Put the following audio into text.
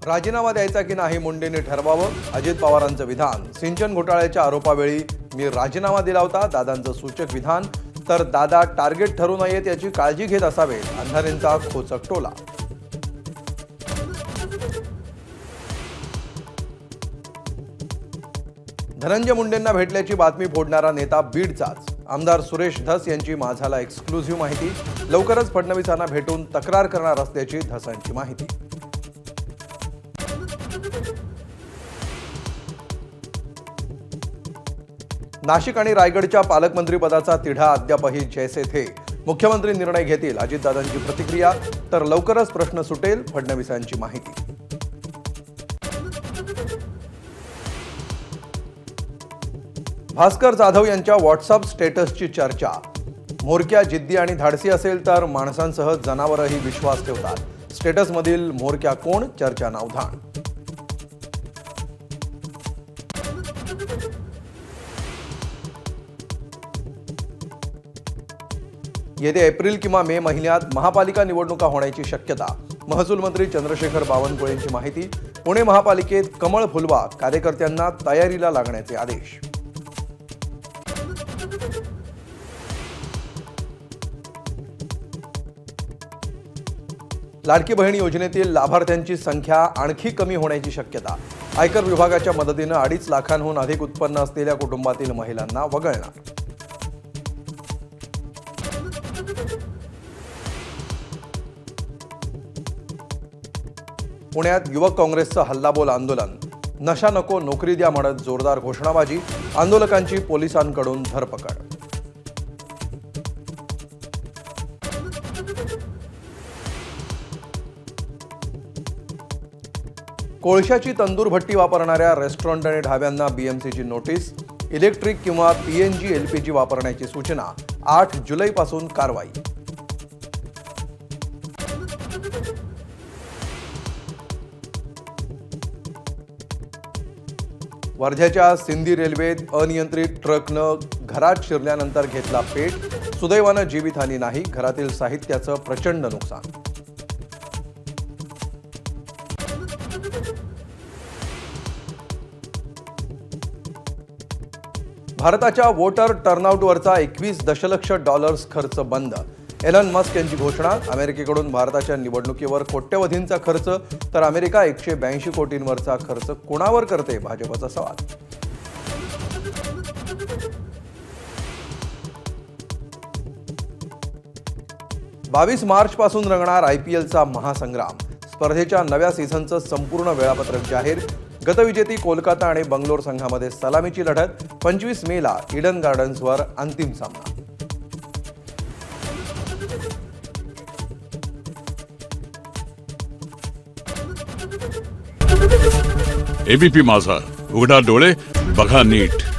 राजीनामा द्यायचा की नाही मुंडेंनी ठरवावं, अजित पवारांचं विधान. सिंचन घोटाळ्याच्या आरोपावेळी मी राजीनामा दिला होता, दादांचं सूचक विधान. तर दादा टार्गेट ठरू नयेत याची काळजी घेत असावेत, अंधारेंचा खोचक टोला. धनंजय मुंडेंना भेटल्याची बातमी फोडणारा नेता बीडचाच. आमदार सुरेश धस यांची माझाला एक्सक्लुझिव्ह माहिती. लवकरच फडणवीसांना भेटून तक्रार करणार असल्याची धसांची माहिती. नाशिक आणि रायगडच्या पालकमंत्रीपदाचा तिढा अद्यापही जैसे थे. मुख्यमंत्री निर्णय घेतील, अजितदादांची प्रतिक्रिया. तर लवकरच प्रश्न सुटेल, फडणवीसांची माहिती. भास्कर जाधव यांच्या व्हॉट्सअप स्टेटसची चर्चा. म्होरक्या जिद्दी आणि धाडसी असेल तर माणसांसह जनावरही विश्वास ठेवतात. स्टेटसमधील म्होरक्या कोण? चर्चा नावधान. येत्या एप्रिल किंवा मे महिन्यात महापालिका निवडणुका होण्याची शक्यता. महसूल मंत्री चंद्रशेखर बावनकुळेंची माहिती. पुणे महापालिकेत कमळ फुलवा, कार्यकर्त्यांना तयारीला लागण्याचे आदेश. लाडकी बहीण योजनेतील लाभार्थ्यांची संख्या आणखी कमी होण्याची शक्यता. आयकर विभागाच्या मदतीनं 2.5 लाखांहून अधिक उत्पन्न असलेल्या कुटुंबातील महिलांना वगळणार. पुण्यात युवक काँग्रेसचं हल्लाबोल आंदोलन. नशा नको नोकरी द्या म्हणत जोरदार घोषणाबाजी. आंदोलकांची पोलिसांकडून धरपकड. कोळशाची तंदूर भट्टी वापरणाऱ्या रेस्टॉरंट आणि ढाब्यांना बीएमसीची नोटीस. इलेक्ट्रिक किंवा पीएनजी एलपीजी वापरण्याची सूचना. 8 जुलैपासून कारवाई. वर्ध्याच्या सिंधी रेल्वेत अनियंत्रित ट्रकनं घरात शिरल्यानंतर घेतला पेट. सुदैवानं जीवितहानी नाही, घरातील साहित्याचं प्रचंड नुकसान. भारताच्या वोटर टर्नआउटवरचा $21 दशलक्ष खर्च बंद. एलन मस्क यांची घोषणा. अमेरिकेकडून भारताच्या निवडणुकीवर कोट्यवधींचा खर्च, तर अमेरिका 182 कोटींवरचा खर्च कोणावर करते? भाजपचा सवाल. बावीस मार्च पासून रंगणार आयपीएलचा महासंग्राम. स्पर्धेच्या नव्या सीझनचं संपूर्ण वेळापत्रक जाहीर. गतविजेती कोलकाता आणि बंगलोर संघामध्ये सलामीची लढत. 25 मेला ईडन गार्डन्सवर अंतिम सामना. एबीपी माझा, उघडा डोळे बघा नीट.